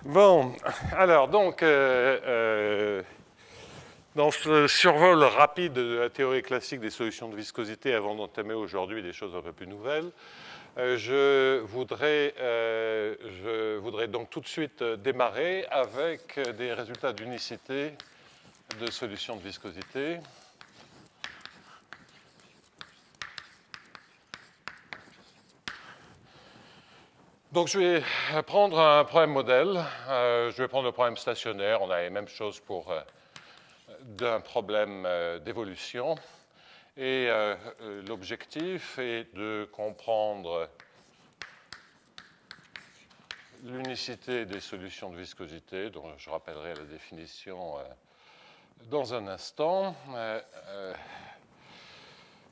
Bon, alors donc, dans ce survol rapide de la théorie classique des solutions de viscosité, avant d'entamer aujourd'hui des choses un peu plus nouvelles, je voudrais donc tout de suite démarrer avec des résultats d'unicité de solutions de viscosité. Donc je vais prendre un problème modèle, je vais prendre le problème stationnaire, on a les mêmes choses pour d'un problème d'évolution, et l'objectif est de comprendre l'unicité des solutions de viscosité, dont je rappellerai la définition dans un instant.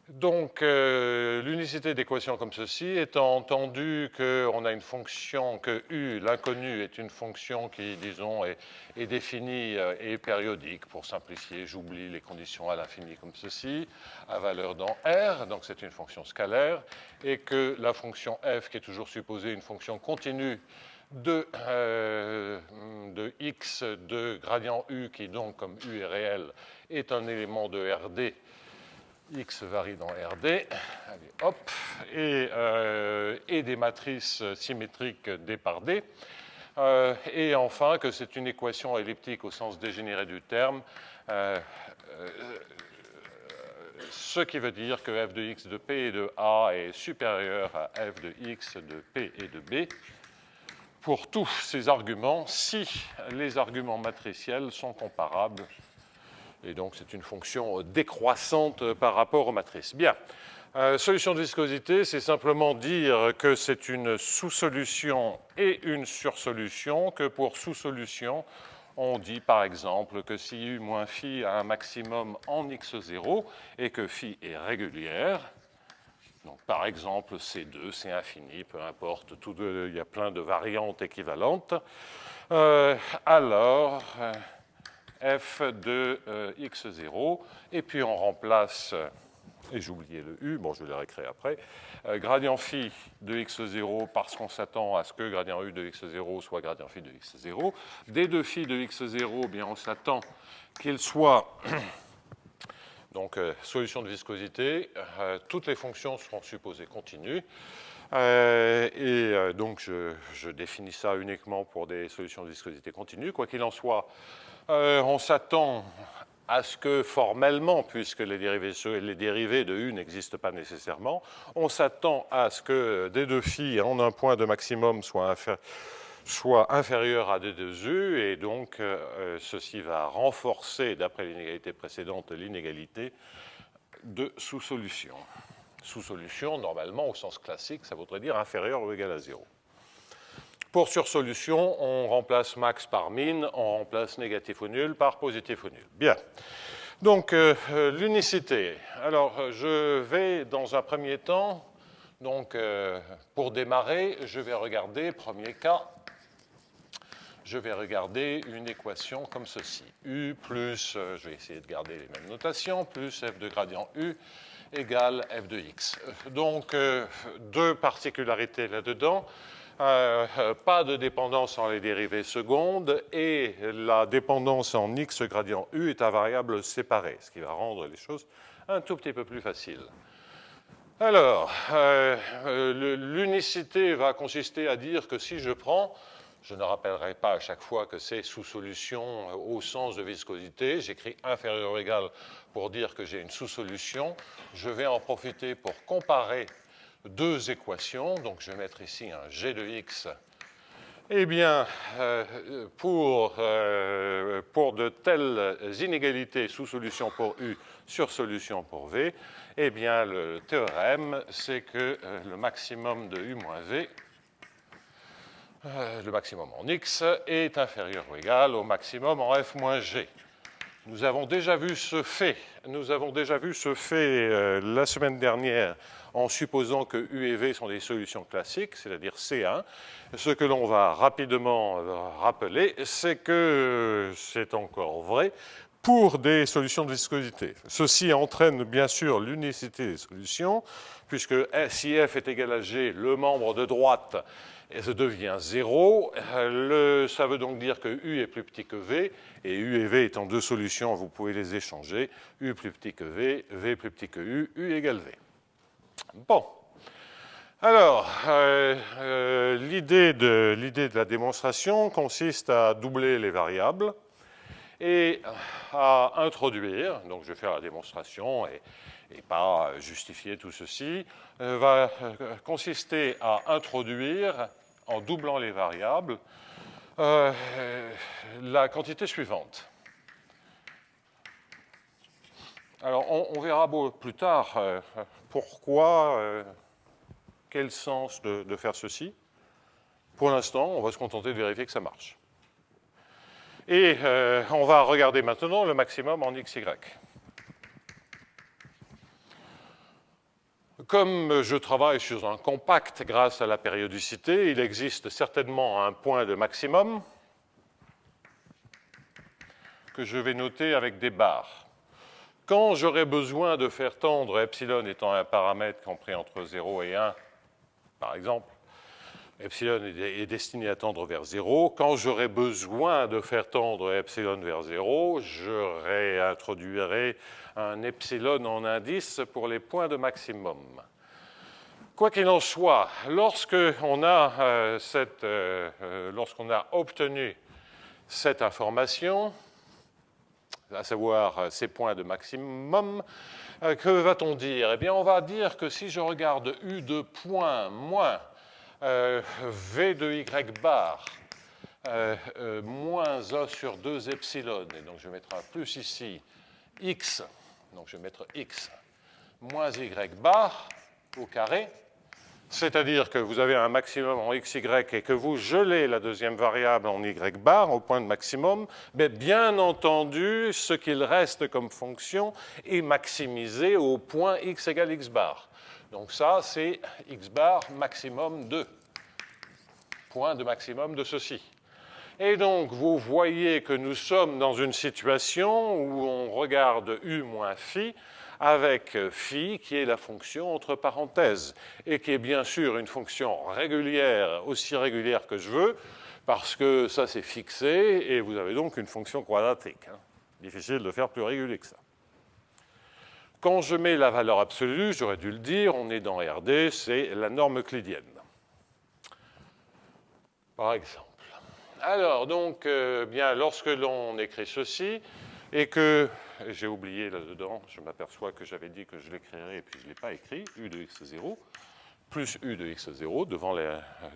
Donc, l'unicité d'équations comme ceci, étant entendu qu'on a une fonction, que U, l'inconnu, est une fonction qui, disons, est définie et périodique. Pour simplifier, j'oublie les conditions à l'infini comme ceci, à valeur dans R, donc c'est une fonction scalaire, et que la fonction f, qui est toujours supposée une fonction continue de x de gradient U, qui donc, comme U est réel, est un élément de RD, x varie dans Rd, allez, hop, et des matrices symétriques D par D, et enfin que c'est une équation elliptique au sens dégénéré du terme, ce qui veut dire que f de x de P et de A est supérieur à f de x de P et de B pour tous ces arguments, si les arguments matriciels sont comparables. Et donc, c'est une fonction décroissante par rapport aux matrices. Bien. Solution de viscosité, c'est simplement dire que c'est une sous-solution et une sursolution, que pour sous-solution, on dit par exemple que si U moins phi a un maximum en x0 et que phi est régulière, donc par exemple C2, c'est infini, peu importe, il y a plein de variantes équivalentes, alors f de x0, et puis on remplace, et j'ai oublié le u, bon je vais le réécrire après, gradient phi de x0 parce qu'on s'attend à ce que gradient u de x0 soit gradient phi de x0. D de phi de x0, bien on s'attend qu'il soit, donc solution de viscosité, toutes les fonctions seront supposées continues. Donc je définis ça uniquement pour des solutions de viscosité continue. Quoi qu'il en soit, on s'attend à ce que formellement, puisque les dérivés de U n'existent pas nécessairement, on s'attend à ce que D de phi en un point de maximum soit inférieur à D de U, et donc ceci va renforcer, d'après l'inégalité précédente, l'inégalité de sous-solution. Sous-solution, normalement, au sens classique, ça voudrait dire inférieur ou égal à 0. Pour sursolution, on remplace max par min, on remplace négatif ou nul par positif ou nul. Bien. Donc, l'unicité. Alors, je vais, dans un premier temps, donc, pour démarrer, je vais regarder, premier cas, je vais regarder une équation comme ceci. U plus, je vais essayer de garder les mêmes notations, plus f de gradient U égale f de x. Donc, deux particularités là-dedans. Pas de dépendance en les dérivées secondes, et la dépendance en x gradient U est à variable séparée, ce qui va rendre les choses un tout petit peu plus faciles. Alors, l'unicité va consister à dire que si je prends, je ne rappellerai pas à chaque fois que c'est sous-solution au sens de viscosité, j'écris inférieur ou égal pour dire que j'ai une sous-solution, je vais en profiter pour comparer deux équations, donc je vais mettre ici un g de x. Eh bien, pour de telles inégalités, sous-solution pour U, sur-solution pour V, eh bien, le théorème, c'est que le maximum de U moins V, le maximum en X, est inférieur ou égal au maximum en F moins G. Nous avons déjà vu ce fait. Nous avons déjà vu ce fait la semaine dernière en supposant que U et V sont des solutions classiques, c'est-à-dire C1. Ce que l'on va rapidement rappeler, c'est que c'est encore vrai pour des solutions de viscosité. Ceci entraîne bien sûr l'unicité des solutions, puisque si F est égal à G, le membre de droite et ça devient 0. Ça veut donc dire que U est plus petit que V, et U et V étant deux solutions, vous pouvez les échanger. U plus petit que V plus petit que U égale V. Bon. Alors, l'idée de la démonstration consiste à doubler les variables et à introduire, donc je vais faire la démonstration et pas justifier tout ceci, va consister à introduire, en doublant les variables, la quantité suivante. Alors, on verra plus tard pourquoi, quel sens de faire ceci. Pour l'instant, on va se contenter de vérifier que ça marche. Et on va regarder maintenant le maximum en XY. Comme je travaille sur un compact grâce à la périodicité, il existe certainement un point de maximum que je vais noter avec des barres. Quand j'aurai besoin de faire tendre epsilon étant un paramètre compris entre 0 et 1, par exemple, epsilon est destiné à tendre vers 0. Quand j'aurai besoin de faire tendre epsilon vers 0, je réintroduirai un epsilon en indice pour les points de maximum. Quoi qu'il en soit, lorsqu'on a obtenu cette information, à savoir ces points de maximum, que va-t-on dire? Eh bien, on va dire que si je regarde U de point moins V de Y bar moins 1 sur 2 epsilon, et donc je vais mettre un plus ici, X, donc je vais mettre X, moins Y bar au carré, c'est-à-dire que vous avez un maximum en XY et que vous gelez la deuxième variable en Y bar au point de maximum, mais bien entendu, ce qu'il reste comme fonction est maximisé au point X égale X bar. Donc ça, c'est X bar maximum 2, point de maximum de ceci. Et donc, vous voyez que nous sommes dans une situation où on regarde U moins phi, avec phi qui est la fonction entre parenthèses et qui est bien sûr une fonction régulière, aussi régulière que je veux, parce que ça c'est fixé et vous avez donc une fonction quadratique. Difficile de faire plus régulier que ça. Quand je mets la valeur absolue, j'aurais dû le dire, on est dans RD, c'est la norme euclidienne. Par exemple. Alors, donc, bien, lorsque l'on écrit ceci, et que, j'ai oublié là-dedans, je m'aperçois que j'avais dit que je l'écrirais et puis je ne l'ai pas écrit, U de x0 plus U de x0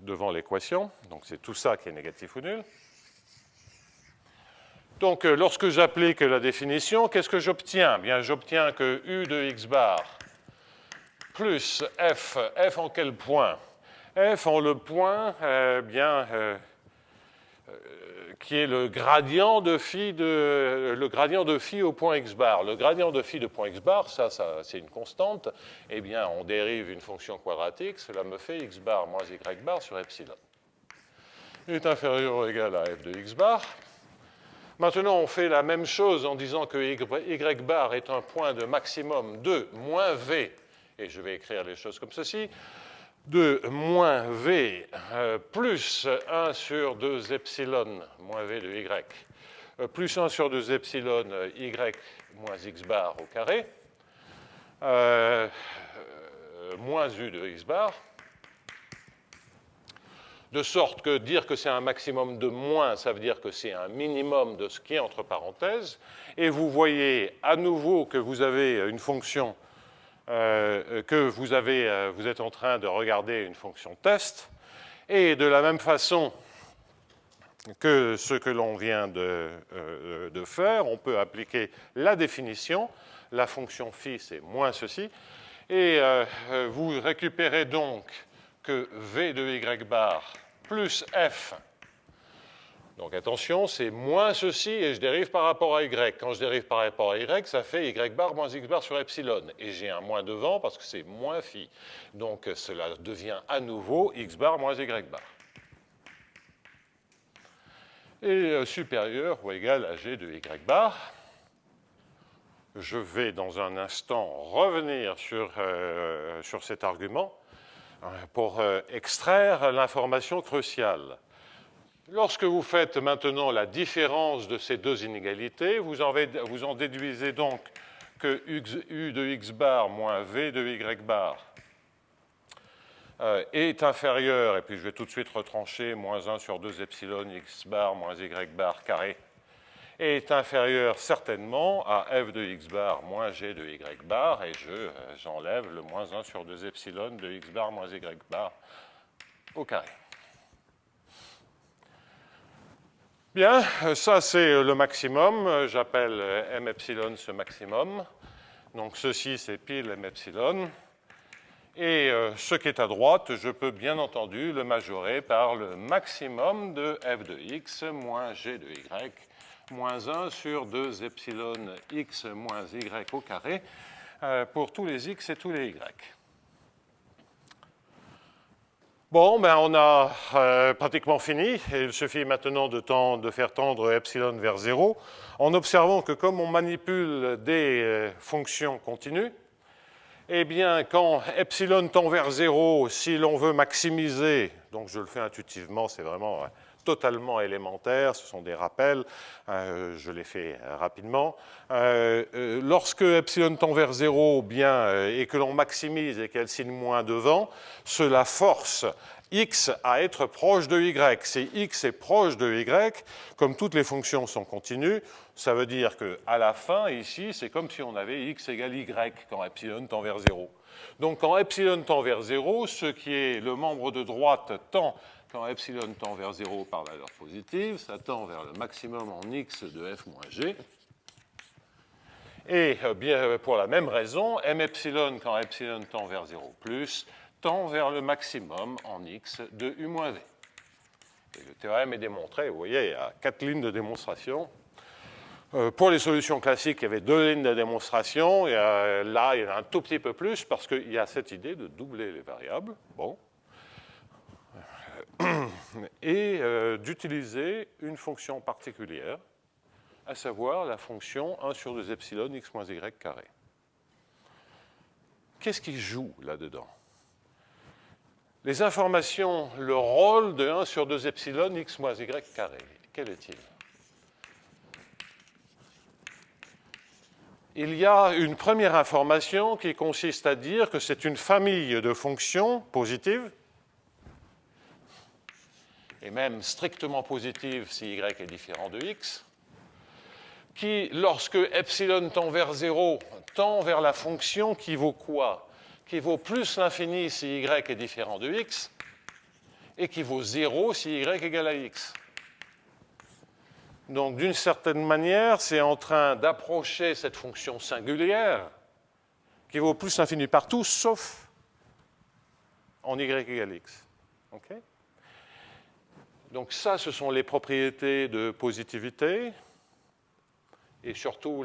devant l'équation, donc c'est tout ça qui est négatif ou nul. Donc, lorsque j'applique la définition, qu'est-ce que j'obtiens? Bien, j'obtiens que U de x bar plus f en quel point? F en le point, qui est le gradient de phi au point x bar. Le gradient de phi de point x bar, ça c'est une constante. Eh bien, on dérive une fonction quadratique, cela me fait x bar moins y bar sur epsilon. Il est inférieur ou égal à f de x bar. Maintenant, on fait la même chose en disant que y bar est un point de maximum de moins v, et je vais écrire les choses comme ceci, de moins v plus 1 sur 2 epsilon moins v de y, plus 1 sur 2 epsilon y moins x bar au carré, moins u de x bar, de sorte que dire que c'est un maximum de moins, ça veut dire que c'est un minimum de ce qui est entre parenthèses, et vous voyez à nouveau que vous avez une fonction que vous êtes en train de regarder une fonction test, et de la même façon que ce que l'on vient de faire, on peut appliquer la définition, la fonction phi c'est moins ceci, et vous récupérez donc que v de y bar plus f, donc attention, c'est moins ceci et je dérive par rapport à y. Quand je dérive par rapport à y, ça fait y bar moins x bar sur epsilon. Et j'ai un moins devant parce que c'est moins phi. Donc cela devient à nouveau x bar moins y bar. Et supérieur ou égal à g de y bar. Je vais dans un instant revenir sur cet argument. pour extraire l'information cruciale. Lorsque vous faites maintenant la différence de ces deux inégalités, vous en déduisez donc que U de x bar moins V de y bar est inférieur, et puis je vais tout de suite retrancher, moins 1 sur 2 epsilon x bar moins y bar carré, est inférieur certainement à f de x bar moins g de y bar, et j'enlève le moins 1 sur 2 epsilon de x bar moins y bar au carré. Bien, ça c'est le maximum, j'appelle m epsilon ce maximum, donc ceci c'est pile m epsilon, et ce qui est à droite, je peux bien entendu le majorer par le maximum de f de x moins g de y, moins 1 sur 2 epsilon x moins y au carré, pour tous les x et tous les y. Bon, ben on a pratiquement fini, et il suffit maintenant de faire tendre epsilon vers 0, en observant que comme on manipule des fonctions continues, eh bien, quand epsilon tend vers 0, si l'on veut maximiser, donc je le fais intuitivement, c'est vraiment totalement élémentaire, ce sont des rappels, je les fais rapidement. Lorsque epsilon tend vers 0, bien, et que l'on maximise et qu'il y a le signe moins devant, cela force x à être proche de y. Si x est proche de y, comme toutes les fonctions sont continues, ça veut dire qu'à la fin, ici, c'est comme si on avait x égale y quand epsilon tend vers 0. Donc quand epsilon tend vers 0, ce qui est le membre de droite tend, quand epsilon tend vers 0 par valeur positive, ça tend vers le maximum en x de f moins g. Et bien, pour la même raison, m epsilon, quand epsilon tend vers 0 plus, tend vers le maximum en x de u moins v. Et le théorème est démontré, vous voyez, il y a 4 lignes de démonstration. Pour les solutions classiques, il y avait 2 lignes de démonstration, et là, il y en a un tout petit peu plus, parce qu'il y a cette idée de doubler les variables, bon, et d'utiliser une fonction particulière, à savoir la fonction 1 sur 2 epsilon x moins y carré. Qu'est-ce qui joue là-dedans? Les informations, le rôle de 1 sur 2 epsilon x moins y carré, quel est-il? Il y a une première information qui consiste à dire que c'est une famille de fonctions positives, et même strictement positive si y est différent de x, qui, lorsque epsilon tend vers 0, tend vers la fonction qui vaut quoi? Qui vaut plus l'infini si y est différent de x, et qui vaut 0 si y égale à x. Donc, d'une certaine manière, c'est en train d'approcher cette fonction singulière qui vaut plus l'infini partout, sauf en y égale x. Okay? Donc ça, ce sont les propriétés de positivité, et surtout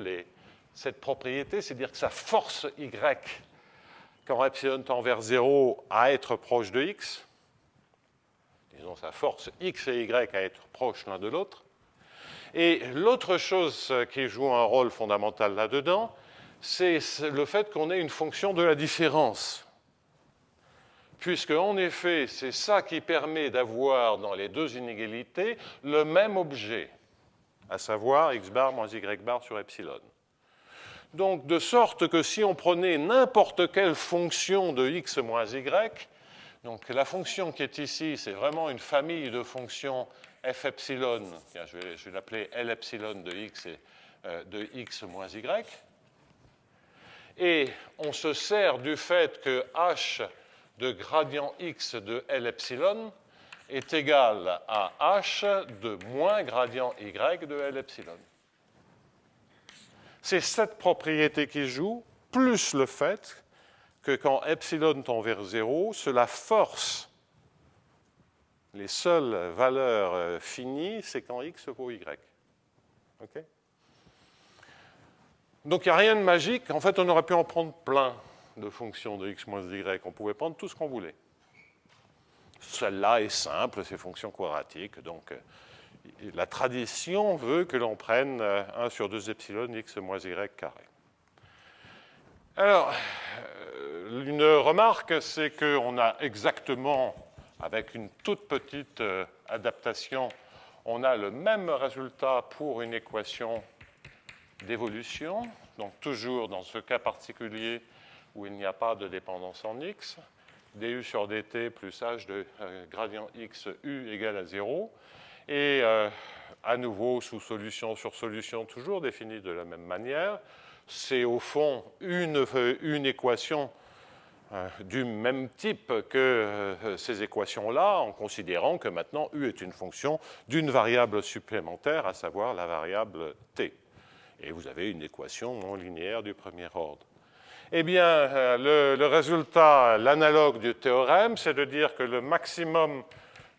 cette propriété, c'est-à-dire que ça force y, quand epsilon tend vers 0, à être proche de x. Disons, ça force x et y à être proches l'un de l'autre. Et l'autre chose qui joue un rôle fondamental là-dedans, c'est le fait qu'on ait une fonction de la différence. Puisque, en effet, c'est ça qui permet d'avoir dans les deux inégalités le même objet, à savoir x bar moins y bar sur epsilon. Donc, de sorte que si on prenait n'importe quelle fonction de x moins y, donc la fonction qui est ici, c'est vraiment une famille de fonctions f epsilon, je vais l'appeler L epsilon de x et de x moins y, et on se sert du fait que h de gradient x de L epsilon est égal à h de moins gradient y de L epsilon. C'est cette propriété qui joue, plus le fait que quand epsilon tend vers 0, cela force les seules valeurs finies, c'est quand x vaut y. Okay? Donc il n'y a rien de magique. En fait, on aurait pu en prendre plein de fonctions de x moins y. On pouvait prendre tout ce qu'on voulait. Celle-là est simple, c'est fonction quadratique. Donc la tradition veut que l'on prenne 1 sur 2 epsilon x moins y carré. Alors, une remarque, c'est qu'on a exactement, avec une toute petite adaptation, on a le même résultat pour une équation d'évolution, donc toujours dans ce cas particulier où il n'y a pas de dépendance en x, du sur dt plus h de gradient x u égale à 0, et à nouveau sous solution sur solution, toujours définie de la même manière. C'est au fond une équation du même type que ces équations-là, en considérant que maintenant U est une fonction d'une variable supplémentaire, à savoir la variable t. Et vous avez une équation non linéaire du premier ordre. Eh bien, le résultat, l'analogue du théorème, c'est de dire que le maximum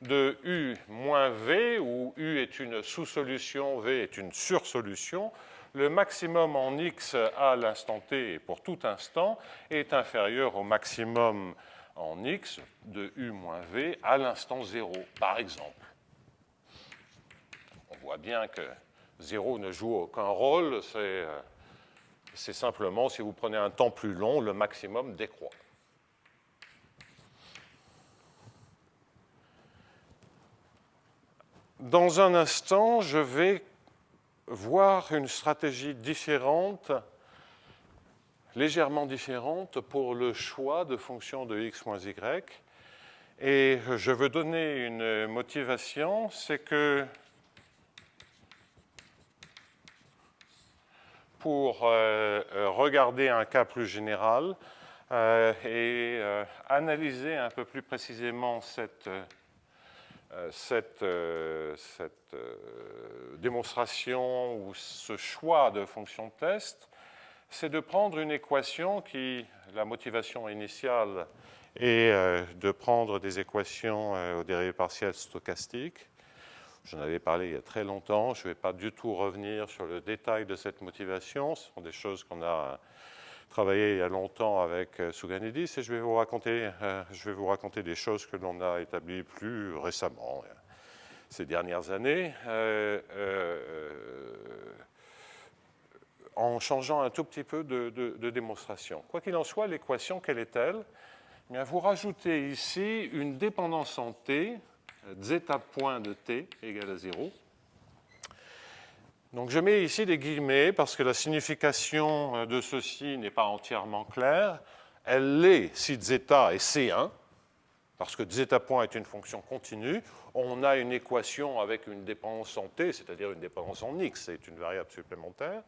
de U moins V, où U est une sous-solution, V est une sursolution, le maximum en x à l'instant t et pour tout instant est inférieur au maximum en x de u moins v à l'instant 0, par exemple. On voit bien que 0 ne joue aucun rôle, c'est simplement, si vous prenez un temps plus long, le maximum décroît. Dans un instant, je vais voir une stratégie différente, légèrement différente pour le choix de fonction de x moins y. Et je veux donner une motivation, c'est que pour regarder un cas plus général et analyser un peu plus précisément cette démonstration ou ce choix de fonction de test, c'est de prendre une équation qui, la motivation initiale est de prendre des équations aux dérivées partielles stochastiques. J'en avais parlé il y a très longtemps, je ne vais pas du tout revenir sur le détail de cette motivation, ce sont des choses qu'on a travaillé il y a longtemps avec Souganidis, et je vais vous raconter des choses que l'on a établies plus récemment, ces dernières années, en changeant un tout petit peu de démonstration. Quoi qu'il en soit, l'équation, quelle est-elle? Eh bien, vous rajoutez ici une dépendance en t, zeta point de t égale à 0. Donc je mets ici des guillemets parce que la signification de ceci n'est pas entièrement claire. Elle l'est si zeta est C1, parce que zeta point est une fonction continue. On a une équation avec une dépendance en t, c'est-à-dire une dépendance en x, c'est une variable supplémentaire.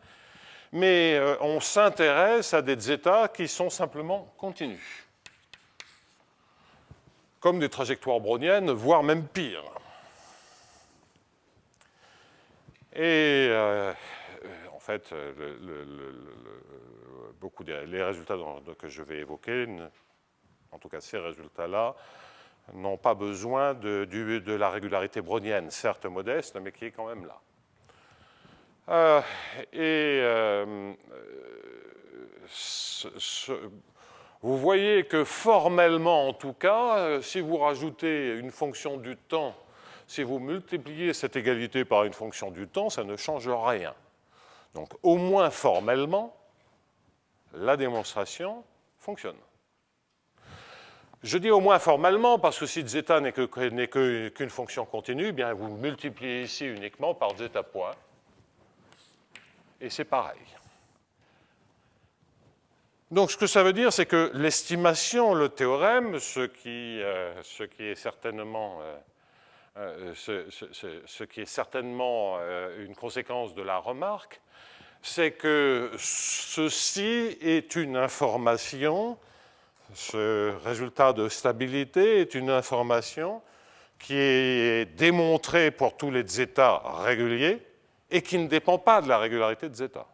Mais on s'intéresse à des zeta qui sont simplement continues, comme des trajectoires browniennes, voire même pire. Et en fait, les résultats que je vais évoquer, en tout cas ces résultats-là, n'ont pas besoin de la régularité brownienne, certes modeste, mais qui est quand même là. Vous voyez que formellement, en tout cas, si vous rajoutez une fonction du temps, si vous multipliez cette égalité par une fonction du temps, ça ne change rien. Donc, au moins formellement, la démonstration fonctionne. Je dis au moins formellement parce que si zeta n'est qu'une fonction continue, eh bien vous multipliez ici uniquement par zeta point. Et c'est pareil. Donc, ce que ça veut dire, c'est que l'estimation, le théorème, ce qui est certainement une conséquence de la remarque, c'est que ceci est une information, ce résultat de stabilité est une information qui est démontrée pour tous les zeta réguliers et qui ne dépend pas de la régularité de zeta.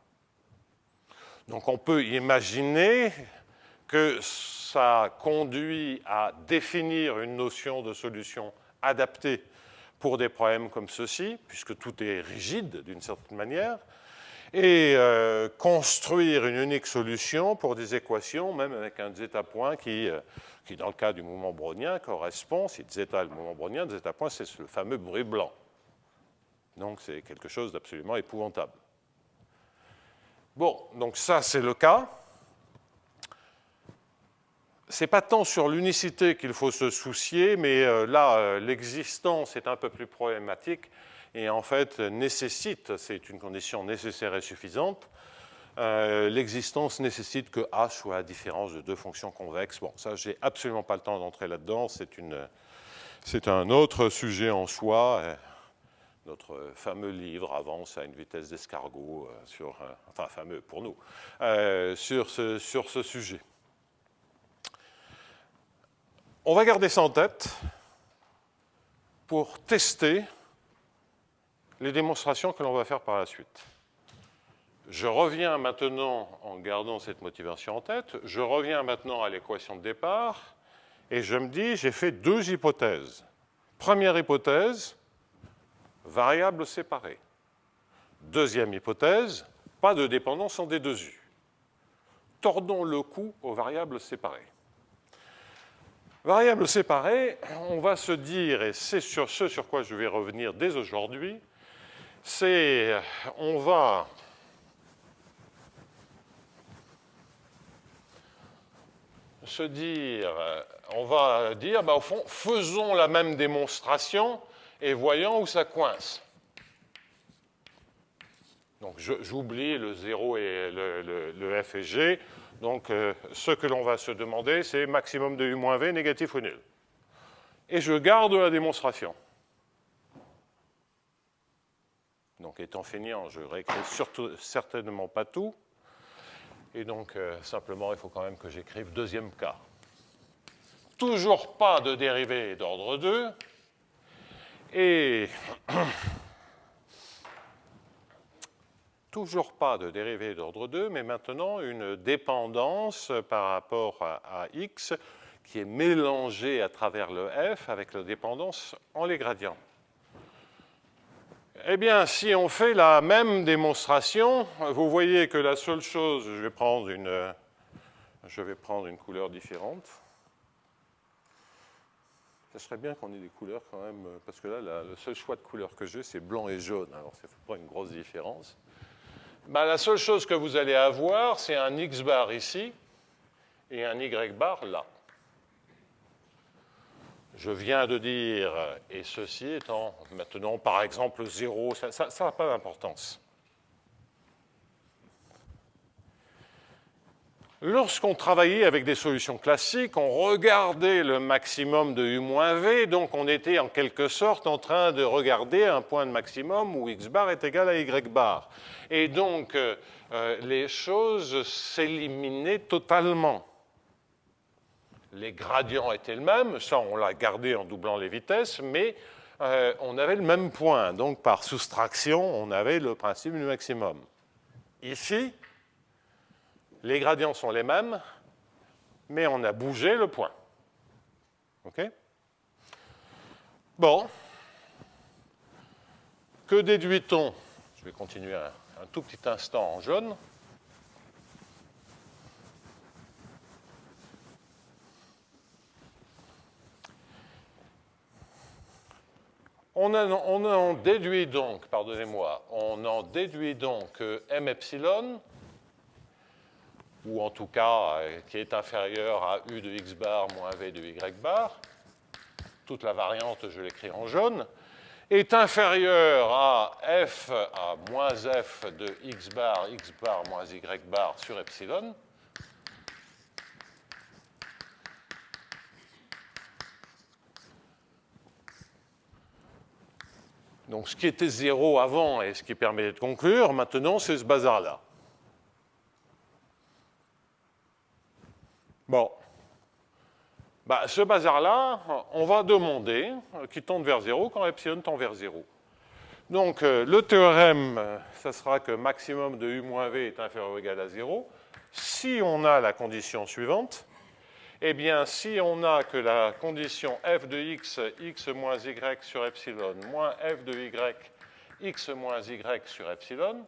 Donc on peut imaginer que ça conduit à définir une notion de solution adaptée pour des problèmes comme ceci, puisque tout est rigide d'une certaine manière, et construire une unique solution pour des équations, même avec un zeta point qui dans le cas du mouvement brownien, correspond, si zeta est le mouvement brownien, zeta point, c'est le fameux bruit blanc. Donc c'est quelque chose d'absolument épouvantable. Bon, donc ça c'est le cas. c'est pas tant sur l'unicité qu'il faut se soucier, mais là, l'existence est un peu plus problématique et en fait nécessite, c'est une condition nécessaire et suffisante, l'existence nécessite que A soit la différence de deux fonctions convexes. Bon, ça, j'ai absolument pas le temps d'entrer là-dedans, c'est un autre sujet en soi. Notre fameux livre avance à une vitesse d'escargot, enfin fameux pour nous, sur ce sujet. On va garder ça en tête pour tester les démonstrations que l'on va faire par la suite. Je reviens maintenant, en gardant cette motivation en tête, je reviens maintenant à l'équation de départ et je me dis, j'ai fait deux hypothèses. Première hypothèse, variables séparées. Deuxième hypothèse, pas de dépendance en D2U. Tordons le cou aux variables séparées. Variables séparées, on va se dire, et c'est sur ce sur quoi je vais revenir dès aujourd'hui, c'est on va dire, au fond, faisons la même démonstration et voyons où ça coince. Donc j'oublie le 0 et le F et G. Donc ce que l'on va se demander, c'est maximum de U-V, négatif ou nul. Et je garde la démonstration. Donc étant feignant, je réécris certainement pas tout. Et donc simplement, il faut quand même que j'écrive deuxième cas. Toujours pas de dérivée d'ordre 2. Et toujours pas de dérivée d'ordre 2, mais maintenant une dépendance par rapport à x qui est mélangée à travers le f avec la dépendance en les gradients. Eh bien, si on fait la même démonstration, vous voyez que la seule chose, je vais prendre une couleur différente. Ça serait bien qu'on ait des couleurs quand même, parce que là, le seul choix de couleur que j'ai, c'est blanc et jaune. Alors, ça ne fait pas une grosse différence. La seule chose que vous allez avoir, c'est un x bar ici et un y bar là. Je viens de dire, et ceci étant maintenant, par exemple, 0, ça n'a pas d'importance. Lorsqu'on travaillait avec des solutions classiques, on regardait le maximum de U-V, donc on était en quelque sorte en train de regarder un point de maximum où x bar est égal à y bar. Et donc, les choses s'éliminaient totalement. Les gradients étaient les mêmes, ça on l'a gardé en doublant les vitesses, mais on avait le même point. Donc, par soustraction, on avait le principe du maximum. Ici, les gradients sont les mêmes, mais on a bougé le point. OK? Bon. Que déduit-on? Je vais continuer un tout petit instant en jaune. On en déduit donc, pardonnez-moi, on en déduit donc que m epsilon, ou en tout cas qui est inférieur à U de x bar moins V de y bar, toute la variante, je l'écris en jaune, est inférieur à f à moins f de x bar moins y bar sur epsilon. Donc ce qui était 0 avant et ce qui permet de conclure, maintenant c'est ce bazar-là. Bon. Ce bazar-là, on va demander qu'il tende vers 0 quand epsilon tend vers 0. Donc le théorème, ça sera que maximum de U-V est inférieur ou égal à 0 si on a la condition suivante. Eh bien, si on a que la condition f de x, x moins y sur epsilon, moins f de y, x moins y sur epsilon,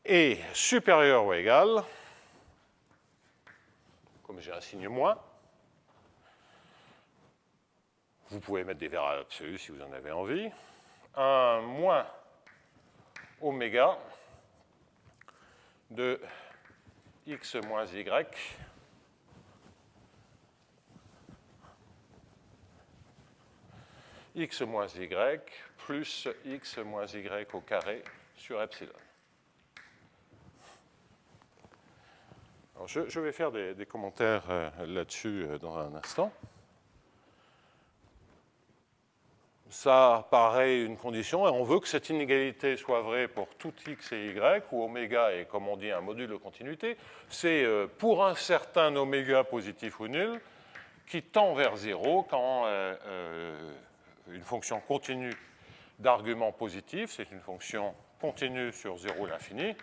est supérieur ou égal, comme j'ai un signe moins, vous pouvez mettre des variables absolues si vous en avez envie, un moins oméga de x moins y x moins y plus x moins y au carré sur epsilon. Alors je vais faire des commentaires là-dessus dans un instant. Ça paraît une condition, et on veut que cette inégalité soit vraie pour tout x et y, où oméga est, comme on dit, un module de continuité. C'est pour un certain oméga positif ou nul, qui tend vers 0 quand une fonction continue d'arguments positifs, c'est une fonction continue sur 0 l'infini,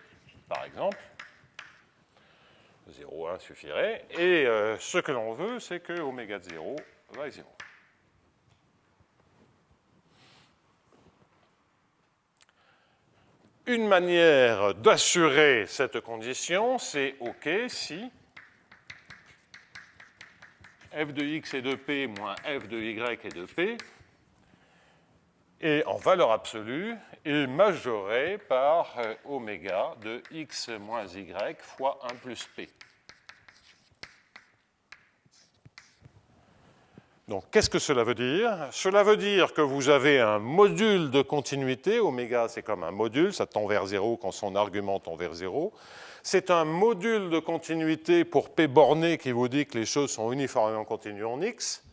par exemple. 0,1 suffirait. Et ce que l'on veut, c'est que oméga de 0 vaille 0. Une manière d'assurer cette condition, c'est OK si f de x est de p moins f de y est de p, et en valeur absolue, est majoré par oméga de x moins y fois 1 plus p. Donc, qu'est-ce que cela veut dire? Cela veut dire que vous avez un module de continuité. Oméga, c'est comme un module, ça tend vers 0 quand son argument tend vers 0. C'est un module de continuité pour P borné qui vous dit que les choses sont uniformément continues en X.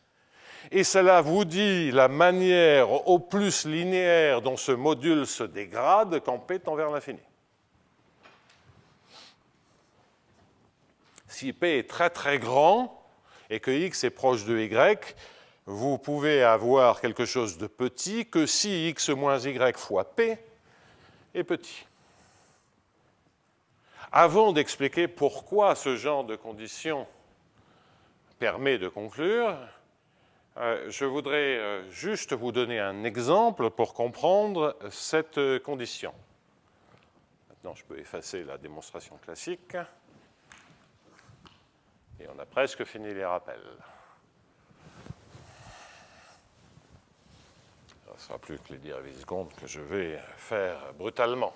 Et cela vous dit la manière au plus linéaire dont ce module se dégrade quand P tend vers l'infini. Si P est très très grand, et que x est proche de y, vous pouvez avoir quelque chose de petit que si x moins y fois p est petit. Avant d'expliquer pourquoi ce genre de condition permet de conclure, je voudrais juste vous donner un exemple pour comprendre cette condition. Maintenant, je peux effacer la démonstration classique. Et on a presque fini les rappels. Ce ne sera plus que les dérives-secondes que je vais faire brutalement.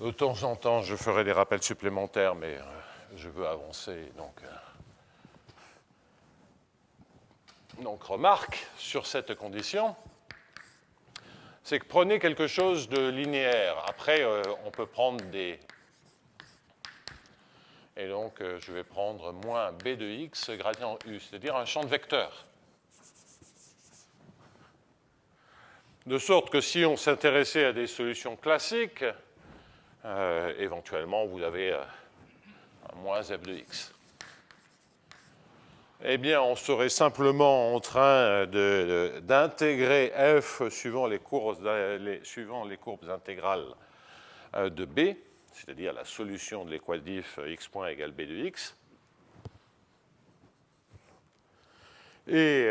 De temps en temps, je ferai des rappels supplémentaires, mais je veux avancer. Donc, remarque sur cette condition, c'est que prenez quelque chose de linéaire. Après, on peut prendre des... Et donc, je vais prendre moins b de x gradient u, c'est-à-dire un champ de vecteurs. De sorte que si on s'intéressait à des solutions classiques, éventuellement, vous avez un moins f de x. Eh bien, on serait simplement en train d'intégrer f suivant les courbes intégrales de b, c'est-à-dire la solution de l'équadif x point égale b de x. Et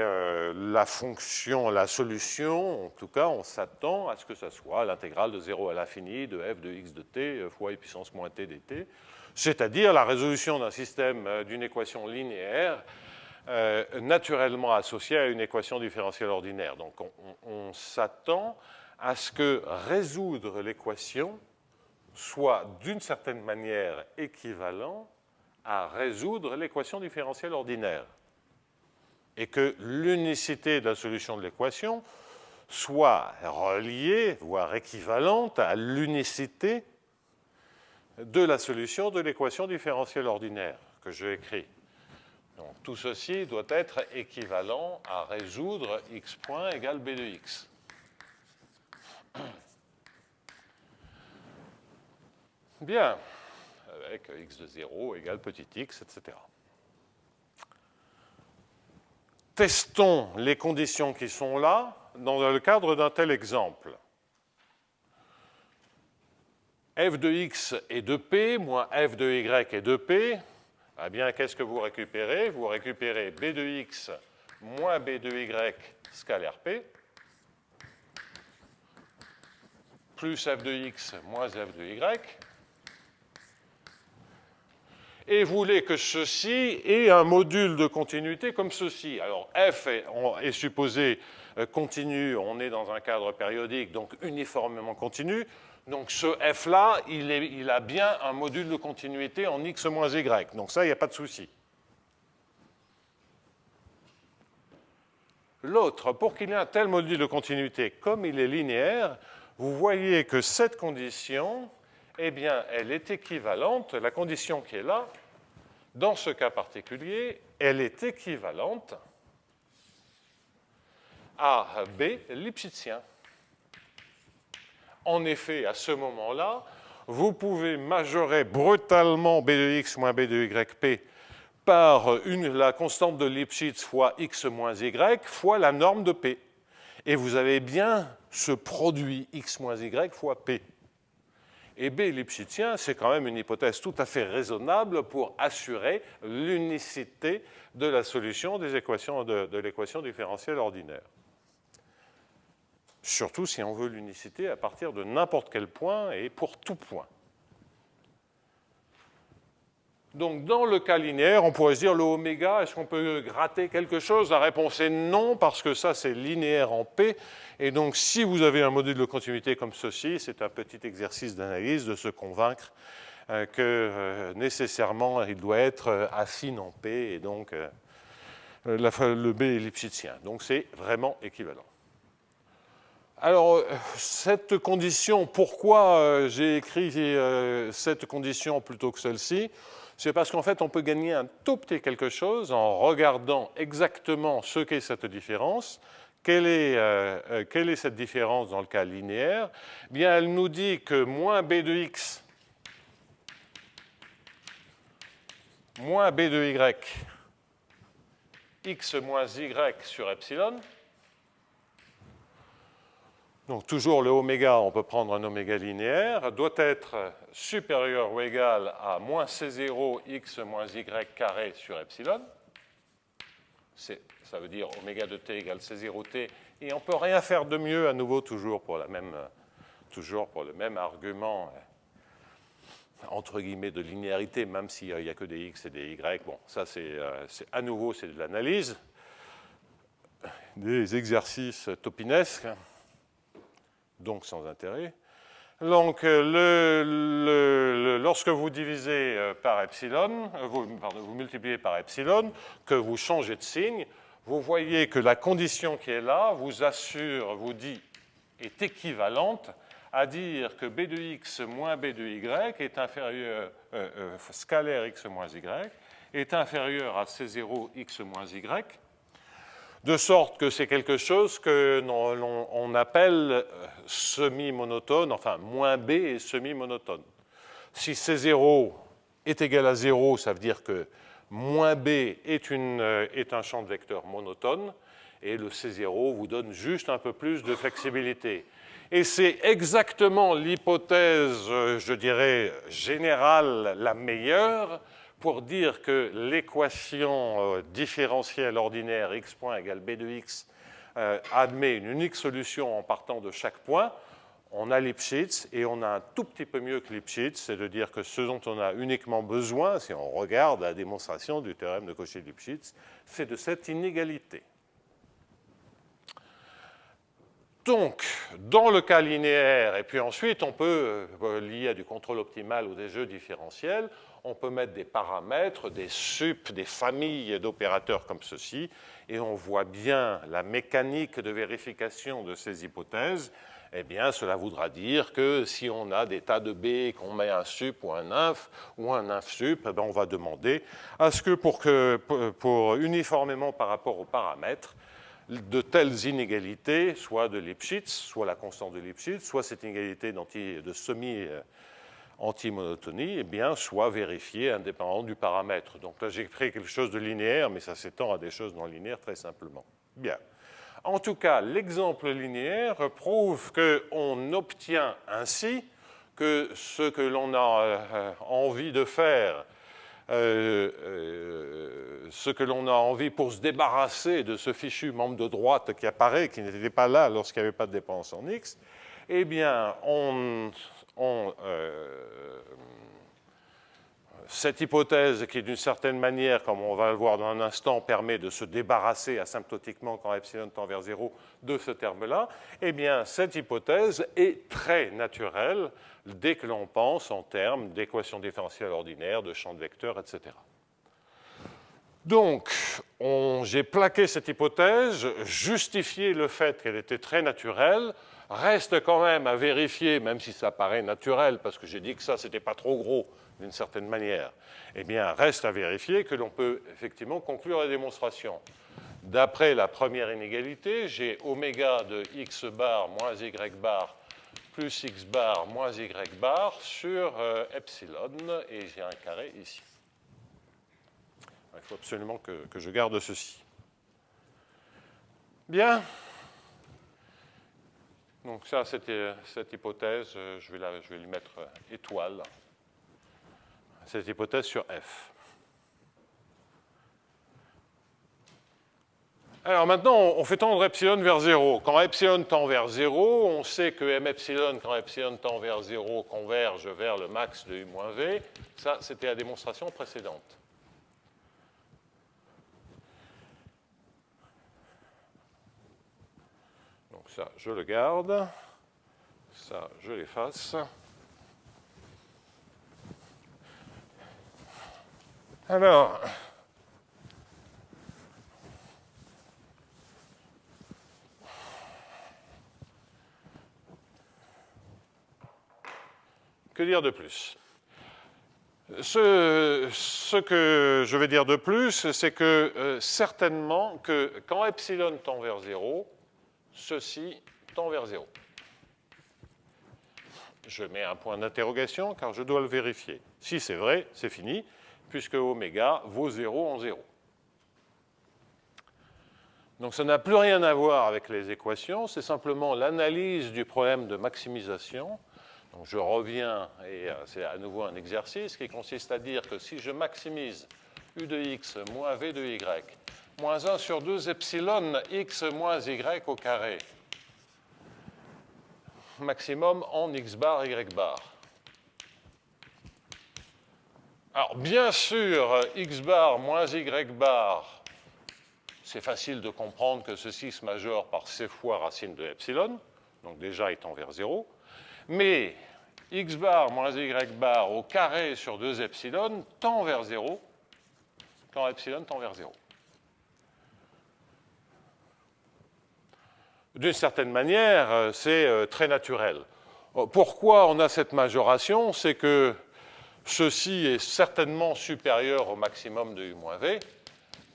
la fonction, la solution, en tout cas, on s'attend à ce que ça soit l'intégrale de 0 à l'infini de f de x de t fois e puissance moins t dt, c'est-à-dire la résolution d'un système d'une équation linéaire naturellement associée à une équation différentielle ordinaire. Donc on s'attend à ce que résoudre l'équation soit d'une certaine manière équivalent à résoudre l'équation différentielle ordinaire, et que l'unicité de la solution de l'équation soit reliée, voire équivalente à l'unicité de la solution de l'équation différentielle ordinaire que j'ai écrite. Donc tout ceci doit être équivalent à résoudre x point égale b de x. Bien, avec x de 0 égale petit x, etc. Testons les conditions qui sont là dans le cadre d'un tel exemple. f de x est de p, moins f de y est de p. Eh bien, qu'est-ce que vous récupérez? Vous récupérez b de x moins b de y scalaire p, plus f de x moins f de y. et voulez que ceci ait un module de continuité comme ceci. Alors f est supposé continu, on est dans un cadre périodique, donc uniformément continu. Donc ce f-là, il a bien un module de continuité en x moins y. Donc ça, il n'y a pas de souci. L'autre, pour qu'il y ait un tel module de continuité, comme il est linéaire, vous voyez que cette condition, eh bien, elle est équivalente, la condition qui est là, dans ce cas particulier, elle est équivalente à B lipschitzien. En effet, à ce moment-là, vous pouvez majorer brutalement B de x moins B de yp par la constante de Lipschitz fois x moins y fois la norme de P. Et vous avez bien ce produit x moins y fois P. Et B lipschitzien, c'est quand même une hypothèse tout à fait raisonnable pour assurer l'unicité de la solution des équations de l'équation différentielle ordinaire. Surtout si on veut l'unicité à partir de n'importe quel point et pour tout point. Donc, dans le cas linéaire, on pourrait se dire le oméga, est-ce qu'on peut gratter quelque chose? La réponse est non, parce que ça, c'est linéaire en P. Et donc, si vous avez un module de continuité comme ceci, c'est un petit exercice d'analyse de se convaincre que nécessairement, il doit être affine en P, et donc le B est lipschitzien. Donc, c'est vraiment équivalent. Alors, cette condition, pourquoi j'ai écrit cette condition plutôt que celle-ci? C'est parce qu'en fait, on peut gagner un tout petit quelque chose en regardant exactement ce qu'est cette différence. Quelle est cette différence dans le cas linéaire? Bien, elle nous dit que moins b de x moins b de y, x moins y sur epsilon. Donc toujours le oméga, on peut prendre un oméga linéaire, doit être supérieur ou égal à moins C0 x moins y carré sur epsilon. Ça veut dire oméga de t égale C0t, et on ne peut rien faire de mieux, à nouveau, toujours pour le même argument, entre guillemets, de linéarité, même s'il n'y a que des x et des y. Bon, ça, à nouveau, c'est de l'analyse, des exercices topinesques, donc sans intérêt. Donc, lorsque vous divisez par epsilon, vous multipliez par epsilon, que vous changez de signe, vous voyez que la condition qui est là vous dit, est équivalente à dire que b de x moins b de y est inférieur, scalaire x moins y, est inférieur à C0 x moins y, de sorte que c'est quelque chose qu'on appelle semi-monotone, enfin moins b est semi-monotone. Si C0 est égal à 0, ça veut dire que moins b est un champ de vecteurs monotone, et le C0 vous donne juste un peu plus de flexibilité. Et c'est exactement l'hypothèse, je dirais, générale, la meilleure, pour dire que l'équation différentielle ordinaire x point égale b de x admet une unique solution en partant de chaque point. On a Lipschitz et on a un tout petit peu mieux que Lipschitz, c'est de dire que ce dont on a uniquement besoin, si on regarde la démonstration du théorème de Cauchy-Lipschitz, c'est de cette inégalité. Donc, dans le cas linéaire, et puis ensuite on peut, lié à du contrôle optimal ou des jeux différentiels, on peut mettre des paramètres, des sup, des familles d'opérateurs comme ceci, et on voit bien la mécanique de vérification de ces hypothèses. Eh bien, cela voudra dire que si on a des tas de B, qu'on met un sup ou un inf sup, eh bien, on va demander à ce que pour uniformément par rapport aux paramètres, de telles inégalités, soit de Lipschitz, soit la constante de Lipschitz, soit cette inégalité de semi-antimonotonie, eh bien, soit vérifiée indépendamment du paramètre. Donc là, j'ai créé quelque chose de linéaire, mais ça s'étend à des choses non linéaires très simplement. Bien. En tout cas, l'exemple linéaire prouve qu'on obtient ainsi que ce que l'on a envie de faire, ce que l'on a envie pour se débarrasser de ce fichu membre de droite qui apparaît, qui n'était pas là lorsqu'il n'y avait pas de dépendance en x, eh bien, Cette hypothèse qui, d'une certaine manière, comme on va le voir dans un instant, permet de se débarrasser asymptotiquement quand epsilon tend vers 0 de ce terme-là, eh bien, cette hypothèse est très naturelle dès que l'on pense en termes d'équations différentielles ordinaires, de champs de vecteurs, etc. Donc, j'ai plaqué cette hypothèse, justifié le fait qu'elle était très naturelle, reste quand même à vérifier, même si ça paraît naturel, parce que j'ai dit que ça, c'était pas trop gros, d'une certaine manière, eh bien, reste à vérifier que l'on peut effectivement conclure la démonstration. D'après la première inégalité, j'ai oméga de x bar moins y bar plus x bar moins y bar sur epsilon, et j'ai un carré ici. Il faut absolument que je garde ceci. Bien. Donc ça, c'était cette hypothèse, je vais lui mettre étoile. Cette hypothèse sur F. Alors maintenant, on fait tendre epsilon vers 0. Quand epsilon tend vers 0, on sait que m epsilon, quand epsilon tend vers 0, converge vers le max de u moins v. Ça, c'était la démonstration précédente. Donc ça, je le garde. Ça, je l'efface. Alors, que dire de plus? Ce que je vais dire de plus, c'est que certainement que quand epsilon tend vers 0, ceci tend vers 0. Je mets un point d'interrogation car je dois le vérifier. Si c'est vrai, c'est fini, puisque oméga vaut 0 en 0. Donc ça n'a plus rien à voir avec les équations, c'est simplement l'analyse du problème de maximisation. Donc je reviens, et c'est à nouveau un exercice qui consiste à dire que si je maximise u de x moins v de y, moins 1 sur 2 epsilon x moins y au carré, maximum en x bar, y bar. Alors, bien sûr, x bar moins y bar, c'est facile de comprendre que ceci se majeure par c fois racine de epsilon, donc déjà étant vers 0. Mais x bar moins y bar au carré sur 2 epsilon tend vers 0 quand epsilon tend vers 0. D'une certaine manière, c'est très naturel. Pourquoi on a cette majoration? C'est que ceci est certainement supérieur au maximum de u moins v.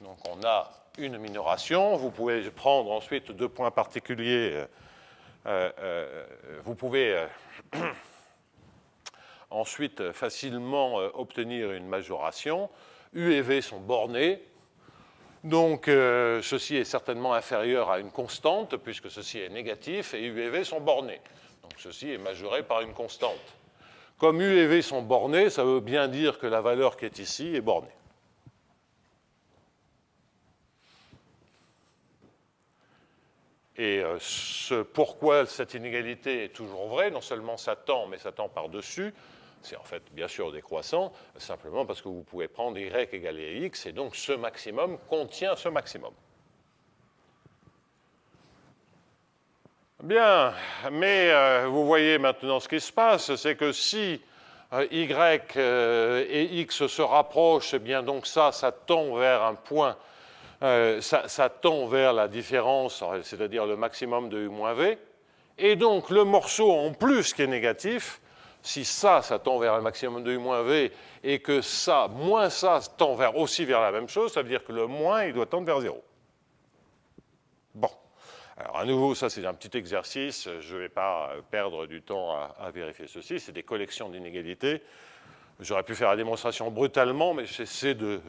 Donc on a une minoration. Vous pouvez prendre ensuite deux points particuliers. Vous pouvez ensuite facilement obtenir une majoration. U et v sont bornés. Donc, ceci est certainement inférieur à une constante, puisque ceci est négatif, et U et V sont bornés. Donc, ceci est majoré par une constante. Comme U et V sont bornés, ça veut bien dire que la valeur qui est ici est bornée. Et pourquoi cette inégalité est toujours vraie, non seulement ça tend, mais ça tend par-dessus, c'est en fait bien sûr décroissant, simplement parce que vous pouvez prendre y égale à x, et donc ce maximum contient ce maximum. Bien, mais vous voyez maintenant ce qui se passe, c'est que si y et x se rapprochent, eh bien donc ça tend vers un point, ça tend vers la différence, c'est-à-dire le maximum de u moins v, et donc le morceau en plus qui est négatif, si ça tend vers un maximum de u moins v et que ça, moins ça, tend aussi vers la même chose, ça veut dire que le moins, il doit tendre vers 0. Bon. Alors, à nouveau, ça, c'est un petit exercice. Je ne vais pas perdre du temps à vérifier ceci. C'est des collections d'inégalités. J'aurais pu faire la démonstration brutalement, mais j'essaie de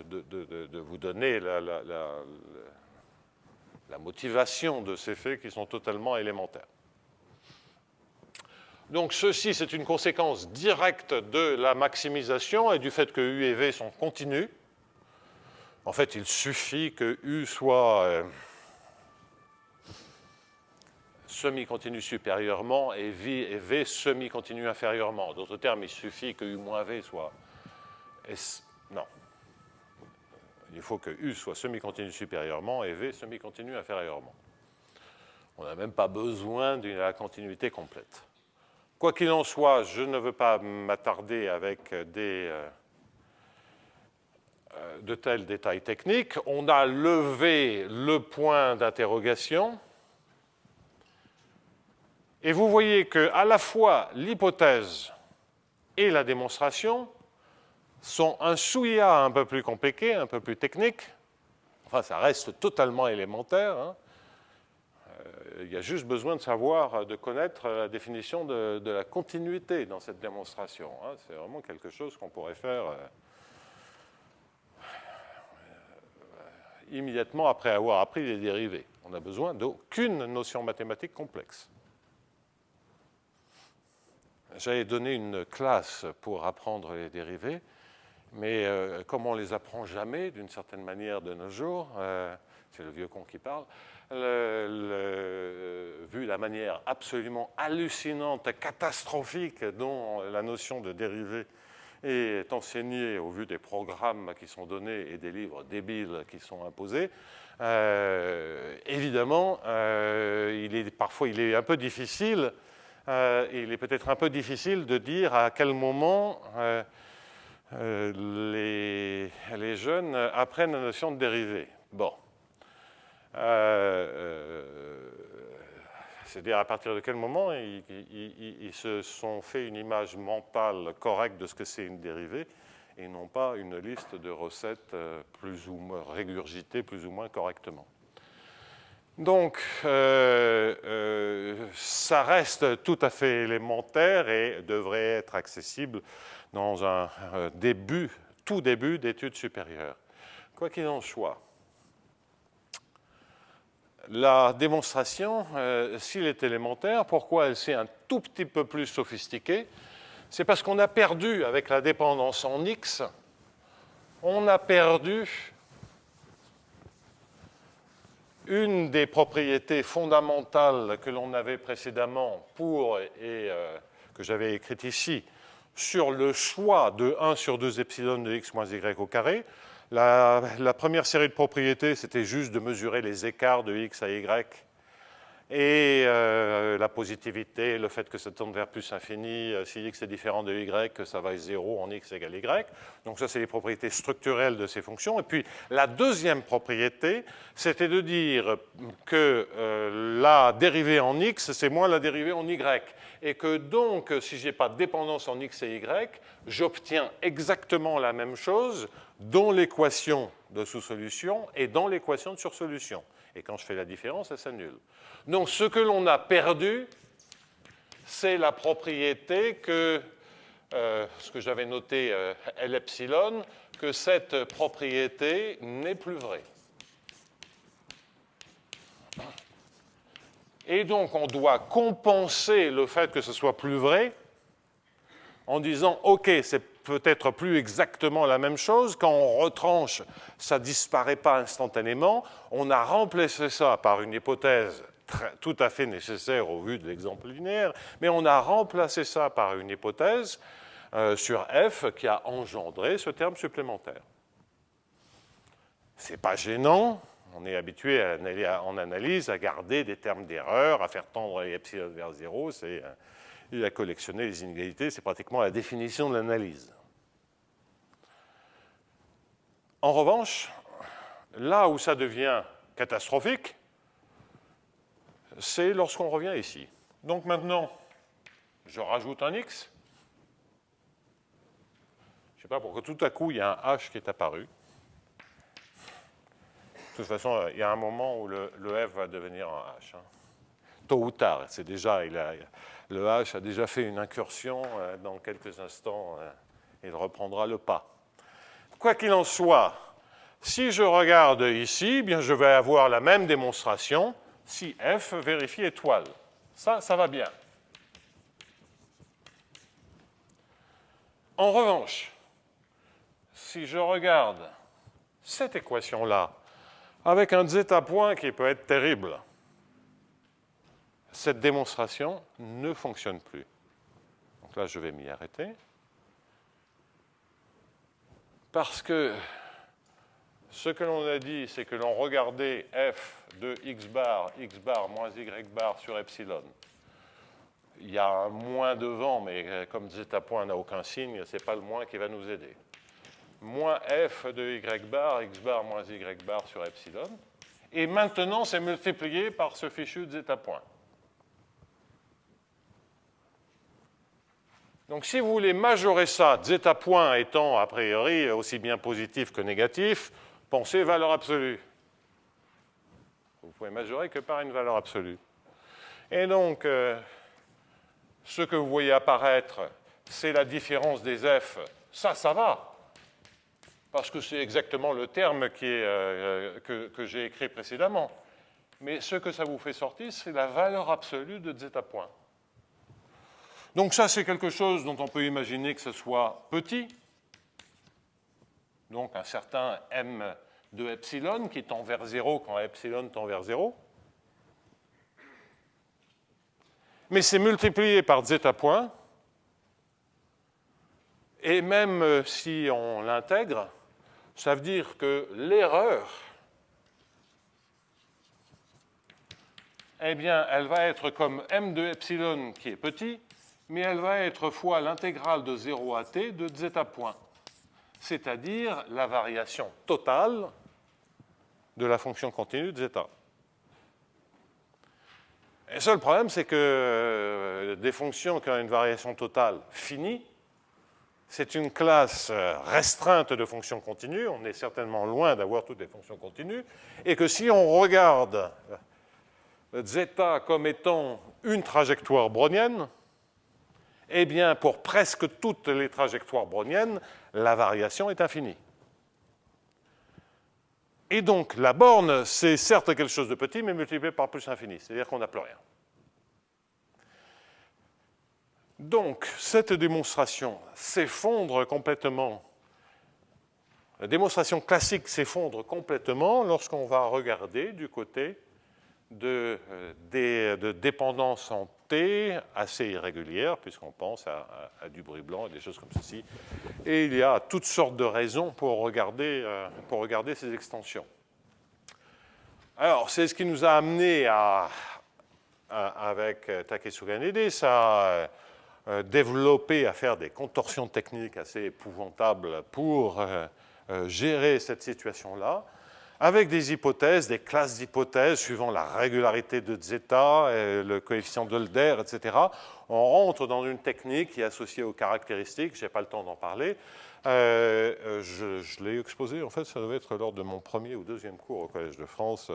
vous donner la motivation de ces faits qui sont totalement élémentaires. Donc ceci, c'est une conséquence directe de la maximisation et du fait que U et V sont continus. En fait, il suffit que U soit semi-continu supérieurement et V semi-continu inférieurement. En d'autres termes, il suffit que U moins V soit Non. Il faut que U soit semi-continu supérieurement et V semi-continu inférieurement. On n'a même pas besoin de la continuité complète. Quoi qu'il en soit, je ne veux pas m'attarder avec de tels détails techniques. On a levé le point d'interrogation. Et vous voyez qu'à la fois l'hypothèse et la démonstration sont un souillard un peu plus compliqué, un peu plus technique. Enfin, ça reste totalement élémentaire. Hein. Il y a juste besoin de savoir, de connaître la définition de la continuité dans cette démonstration. Hein. C'est vraiment quelque chose qu'on pourrait faire immédiatement après avoir appris les dérivés. On n'a besoin d'aucune notion mathématique complexe. J'avais donné une classe pour apprendre les dérivés, mais comme on ne les apprend jamais, d'une certaine manière de nos jours, c'est le vieux con qui parle, vu la manière absolument hallucinante, catastrophique dont la notion de dérivée est enseignée au vu des programmes qui sont donnés et des livres débiles qui sont imposés, évidemment, parfois il est un peu difficile, il est peut-être un peu difficile de dire à quel moment les jeunes apprennent la notion de dérivée. Bon. C'est-à-dire à partir de quel moment ils se sont fait une image mentale correcte de ce que c'est une dérivée et non pas une liste de recettes plus ou moins régurgitées plus ou moins correctement. Donc, ça reste tout à fait élémentaire et devrait être accessible dans un tout début d'études supérieures. Quoi qu'il en soit, la démonstration, s'il est élémentaire, pourquoi elle s'est un tout petit peu plus sophistiquée? C'est parce qu'on a perdu, avec la dépendance en X, on a perdu une des propriétés fondamentales que l'on avait précédemment que j'avais écrite ici, sur le choix de 1 sur 2 epsilon de x moins y au carré. La première série de propriétés, c'était juste de mesurer les écarts de x à y et la positivité, le fait que ça tende vers plus infini, si x est différent de y, que ça va être 0 en x égale y. Donc ça, c'est les propriétés structurelles de ces fonctions. Et puis, la deuxième propriété, c'était de dire que la dérivée en x, c'est moins la dérivée en y. Et que donc, si je n'ai pas de dépendance en x et y, j'obtiens exactement la même chose dans l'équation de sous-solution et dans l'équation de sursolution. Et quand je fais la différence, ça s'annule. Donc, ce que l'on a perdu, c'est la propriété que, ce que j'avais noté L epsilon, que cette propriété n'est plus vraie. Et donc, on doit compenser le fait que ce soit plus vrai en disant, OK, c'est peut-être plus exactement la même chose. Quand on retranche, ça ne disparaît pas instantanément. On a remplacé ça par une hypothèse tout à fait nécessaire au vu de l'exemple linéaire, mais on a remplacé ça par une hypothèse sur f qui a engendré ce terme supplémentaire. Ce n'est pas gênant. On est habitué en analyse à garder des termes d'erreur, à faire tendre les epsilon vers 0. Il a collectionné les inégalités, c'est pratiquement la définition de l'analyse. En revanche, là où ça devient catastrophique, c'est lorsqu'on revient ici. Donc maintenant, je rajoute un x. Je ne sais pas pourquoi tout à coup, il y a un h qui est apparu. De toute façon, il y a un moment où le f va devenir un h. Hein. Tôt ou tard, c'est déjà, le h a déjà fait une incursion dans quelques instants et il reprendra le pas. Quoi qu'il en soit, si je regarde ici, eh bien, je vais avoir la même démonstration si f vérifie étoile. Ça va bien. En revanche, si je regarde cette équation-là, avec un zeta point qui peut être terrible, cette démonstration ne fonctionne plus. Donc là, je vais m'y arrêter. Parce que ce que l'on a dit, c'est que l'on regardait f de x bar moins y bar sur epsilon. Il y a un moins devant, mais comme zeta point n'a aucun signe, ce n'est pas le moins qui va nous aider. Moins f de y bar moins y bar sur epsilon. Et maintenant, c'est multiplié par ce fichu de zeta point. Donc, si vous voulez majorer ça, zeta point étant a priori aussi bien positif que négatif, pensez valeur absolue. Vous pouvez majorer que par une valeur absolue. Et donc, ce que vous voyez apparaître, c'est la différence des f. Ça va. Parce que c'est exactement le terme que j'ai écrit précédemment. Mais ce que ça vous fait sortir, c'est la valeur absolue de zeta point. Donc ça, c'est quelque chose dont on peut imaginer que ce soit petit. Donc un certain m de epsilon qui tend vers 0 quand epsilon tend vers 0. Mais c'est multiplié par zeta point. Et même si on l'intègre, ça veut dire que l'erreur, eh bien, elle va être comme m de epsilon qui est petit, mais elle va être fois l'intégrale de 0 à t de zeta point, c'est-à-dire la variation totale de la fonction continue de zeta. Et le seul problème, c'est que des fonctions qui ont une variation totale finie, c'est une classe restreinte de fonctions continues, on est certainement loin d'avoir toutes les fonctions continues, et que si on regarde zeta comme étant une trajectoire brownienne, eh bien, pour presque toutes les trajectoires browniennes, la variation est infinie. Et donc, la borne, c'est certes quelque chose de petit, mais multiplié par plus infini, c'est-à-dire qu'on n'a plus rien. Donc, cette démonstration s'effondre complètement. La démonstration classique s'effondre complètement lorsqu'on va regarder du côté de dépendance en T assez irrégulière, puisqu'on pense à du bruit blanc et des choses comme ceci. Et il y a toutes sortes de raisons pour regarder ces extensions. Alors, c'est ce qui nous a amené avec Takesu Ganedis à développer, à faire des contorsions techniques assez épouvantables pour gérer cette situation-là, avec des hypothèses, des classes d'hypothèses suivant la régularité de zeta, le coefficient d'Hölder, etc. On rentre dans une technique qui est associée aux caractéristiques, je n'ai pas le temps d'en parler. Je l'ai exposé, en fait, ça devait être lors de mon premier ou deuxième cours au Collège de France.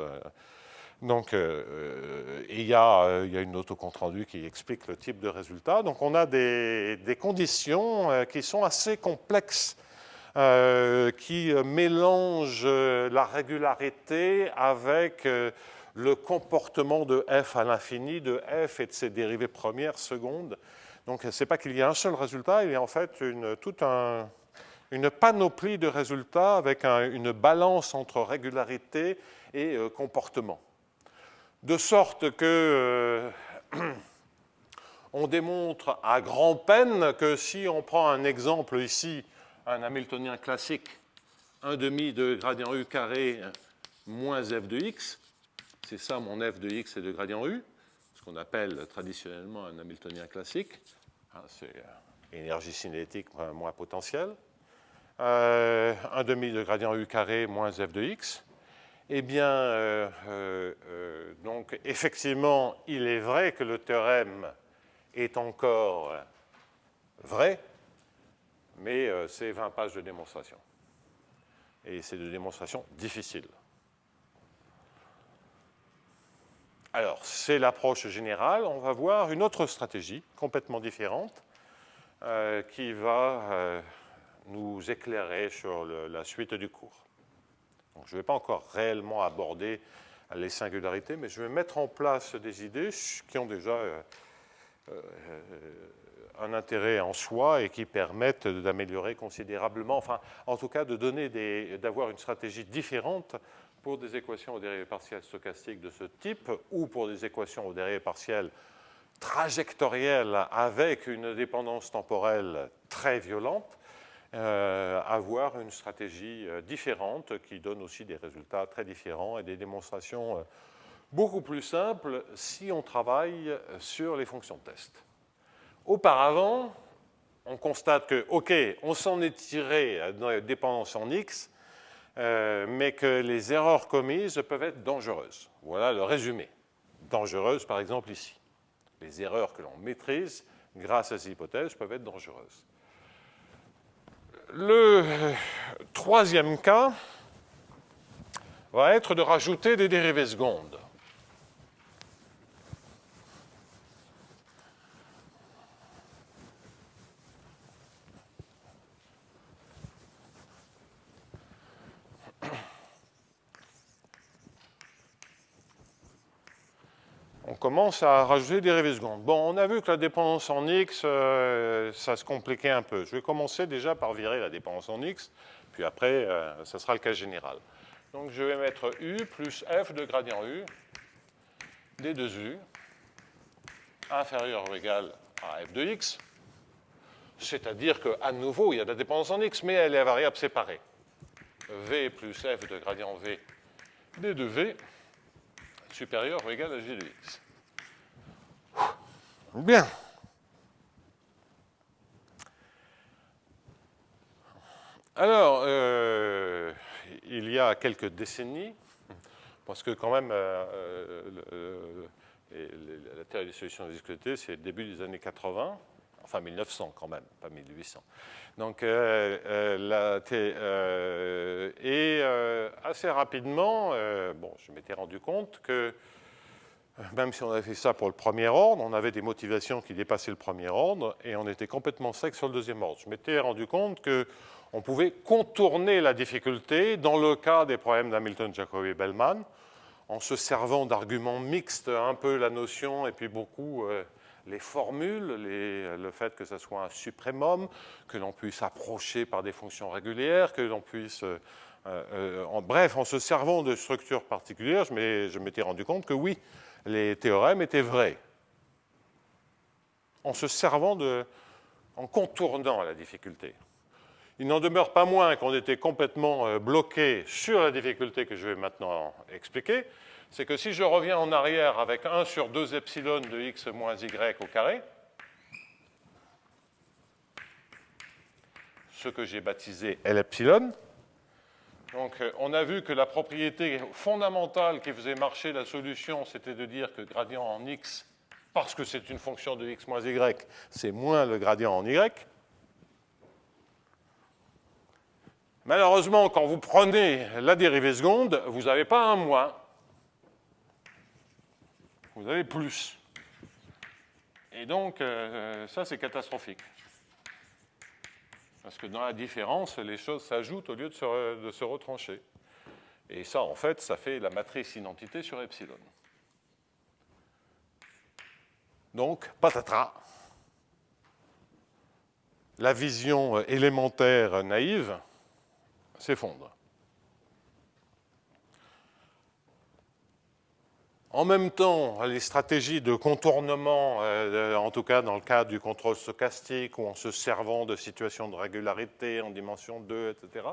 Donc, il y a une note au compte-rendu qui explique le type de résultat. Donc, on a des conditions qui sont assez complexes, qui mélangent la régularité avec le comportement de f à l'infini, de f et de ses dérivées premières, secondes. Donc, ce n'est pas qu'il y a un seul résultat, il y a en fait toute une panoplie de résultats avec une balance entre régularité et comportement. De sorte que on démontre à grand-peine que si on prend un exemple ici, un hamiltonien classique, 1/2 de gradient U carré moins f de x, c'est ça mon f de x et de gradient U, ce qu'on appelle traditionnellement un hamiltonien classique, c'est énergie cinétique moins potentielle, 1/2 de gradient U carré moins f de x. Eh bien, donc, effectivement, il est vrai que le théorème est encore vrai, mais c'est 20 pages de démonstration. Et c'est de démonstration difficile. Alors, c'est l'approche générale. On va voir une autre stratégie complètement différente qui va nous éclairer sur la suite du cours. Donc, je ne vais pas encore réellement aborder les singularités, mais je vais mettre en place des idées qui ont déjà un intérêt en soi et qui permettent d'améliorer considérablement, enfin, en tout cas, d'avoir une stratégie différente pour des équations aux dérivées partielles stochastiques de ce type ou pour des équations aux dérivées partielles trajectorielles avec une dépendance temporelle très violente. avoir une stratégie différente qui donne aussi des résultats très différents et des démonstrations beaucoup plus simples si on travaille sur les fonctions de test. Auparavant, on constate que, OK, on s'en est tiré dans la dépendance en X, mais que les erreurs commises peuvent être dangereuses. Voilà le résumé. Dangereuses, par exemple, ici. Les erreurs que l'on maîtrise grâce à ces hypothèses peuvent être dangereuses. Le troisième cas va être de rajouter des dérivées secondes. On commence à rajouter des dérivées secondes. Bon, on a vu que la dépendance en X, ça se compliquait un peu. Je vais commencer déjà par virer la dépendance en X, puis après, ça sera le cas général. Donc, je vais mettre U plus F de gradient U, d 2U, inférieur ou égal à F de X, c'est-à-dire qu'à nouveau, il y a de la dépendance en X, mais elle est à variable séparée. V plus F de gradient V, d 2V, supérieur ou égal à G de X. Bien. Alors, il y a quelques décennies, parce que quand même, la théorie des solutions de viscosité, c'est le début des années 80, enfin 1900 quand même, pas 1800. Donc, assez rapidement, bon, je m'étais rendu compte que même si on avait fait ça pour le premier ordre, on avait des motivations qui dépassaient le premier ordre et on était complètement sec sur le deuxième ordre. Je m'étais rendu compte qu'on pouvait contourner la difficulté dans le cas des problèmes d'Hamilton, Jacobi et Bellman en se servant d'arguments mixtes, un peu la notion et puis beaucoup les formules, le fait que ce soit un suprémum, que l'on puisse approcher par des fonctions régulières, que l'on puisse... bref, en se servant de structures particulières, je m'étais rendu compte que oui, les théorèmes étaient vrais, en se servant en contournant la difficulté. Il n'en demeure pas moins qu'on était complètement bloqué sur la difficulté que je vais maintenant expliquer, c'est que si je reviens en arrière avec 1 sur 2 epsilon de x moins y au carré, ce que j'ai baptisé L epsilon, donc, on a vu que la propriété fondamentale qui faisait marcher la solution, c'était de dire que gradient en x, parce que c'est une fonction de x moins y, c'est moins le gradient en y. Malheureusement, quand vous prenez la dérivée seconde, vous n'avez pas un moins, vous avez plus. Et donc, ça, c'est catastrophique. Parce que dans la différence, les choses s'ajoutent au lieu de se retrancher. Et ça, en fait, ça fait la matrice identité sur epsilon. Donc, patatras. La vision élémentaire naïve s'effondre. En même temps, les stratégies de contournement, en tout cas dans le cadre du contrôle stochastique, ou en se servant de situations de régularité en dimension 2, etc.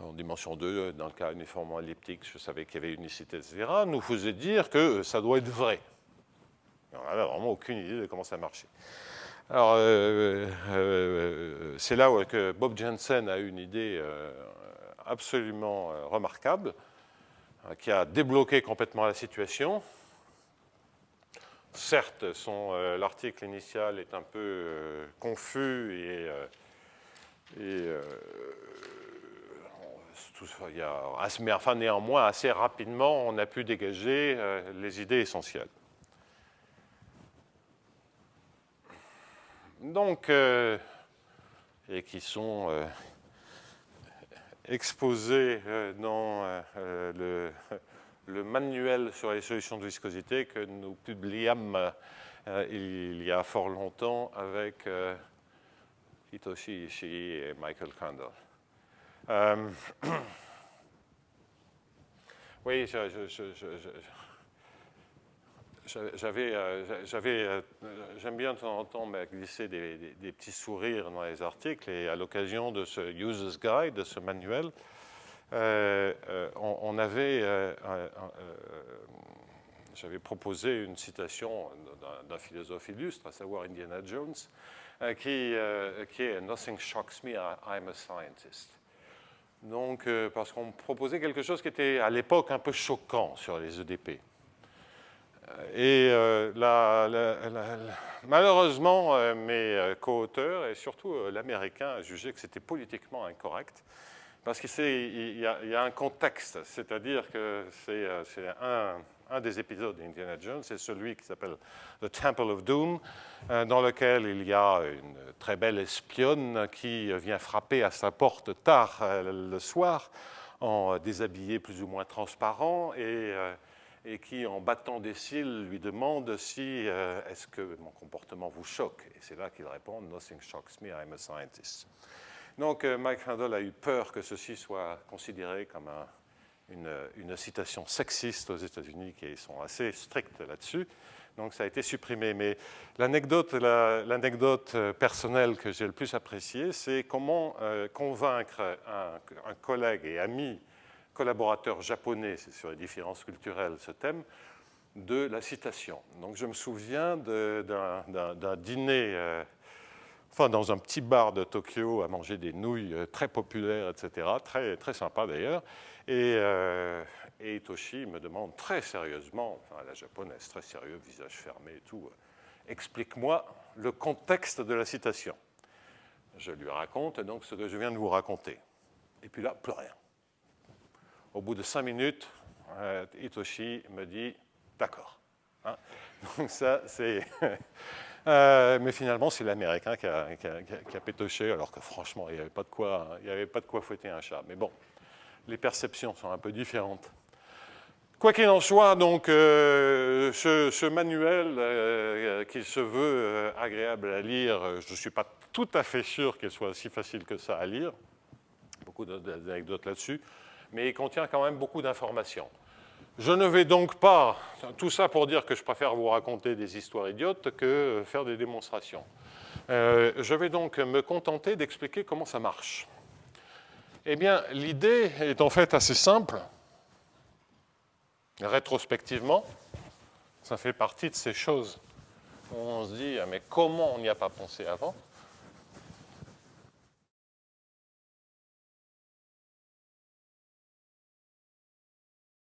En dimension 2, dans le cas uniformément elliptique, je savais qu'il y avait unicité, etc., nous faisaient dire que ça doit être vrai. On n'avait vraiment aucune idée de comment ça marchait. Alors, c'est là que Bob Jensen a eu une idée absolument remarquable, qui a débloqué complètement la situation. Certes, l'article initial est un peu confus mais enfin, néanmoins, assez rapidement, on a pu dégager les idées essentielles. Donc, et qui sont exposés dans le manuel sur les solutions de viscosité que nous publiâmes il y a fort longtemps avec Hitoshi Ishii et Michael Crandall. Oui, j'aime bien de temps en temps glisser des petits sourires dans les articles, et à l'occasion de ce User's Guide, de ce manuel, j'avais proposé une citation d'un philosophe illustre, à savoir Indiana Jones, qui est « Nothing shocks me, I'm a scientist ». Donc, parce qu'on proposait quelque chose qui était à l'époque un peu choquant sur les EDP. Et malheureusement, mes co-auteurs et surtout l'Américain a jugé que c'était politiquement incorrect, parce qu'il y a un contexte, c'est-à-dire que c'est un des épisodes d'Indiana Jones, c'est celui qui s'appelle The Temple of Doom, dans lequel il y a une très belle espionne qui vient frapper à sa porte tard le soir, en déshabillé plus ou moins transparent, et qui, en battant des cils, lui demande si est-ce que mon comportement vous choque. Et c'est là qu'il répond « Nothing shocks me, I'm a scientist ». Donc Mike Handel a eu peur que ceci soit considéré comme une citation sexiste aux États-Unis, qui sont assez strictes là-dessus. Donc ça a été supprimé. Mais l'anecdote personnelle que j'ai le plus appréciée, c'est comment convaincre un collègue et ami collaborateur japonais, c'est sur les différences culturelles ce thème, de la citation. Donc je me souviens d'un dîner, dans un petit bar de Tokyo, à manger des nouilles très populaires, etc., très, très sympa d'ailleurs, et Hitoshi me demande très sérieusement, enfin la japonaise, très sérieux, visage fermé et tout, explique-moi le contexte de la citation. Je lui raconte donc ce que je viens de vous raconter. Et puis là, plus rien. Au bout de 5 minutes, Hitoshi me dit « d'accord hein ». Donc ça, c'est... mais finalement, c'est l'Américain qui a pétoché, alors que franchement, il n'y avait pas de quoi fouetter un chat. Mais bon, les perceptions sont un peu différentes. Quoi qu'il en soit, donc, ce manuel qui se veut agréable à lire, je ne suis pas tout à fait sûr qu'il soit si facile que ça à lire. Beaucoup d'anecdotes là-dessus. Mais il contient quand même beaucoup d'informations. Je ne vais donc pas, tout ça pour dire que je préfère vous raconter des histoires idiotes que faire des démonstrations. Je vais donc me contenter d'expliquer comment ça marche. Eh bien, l'idée est en fait assez simple. Rétrospectivement, ça fait partie de ces choses où on se dit « mais comment on n'y a pas pensé avant ?»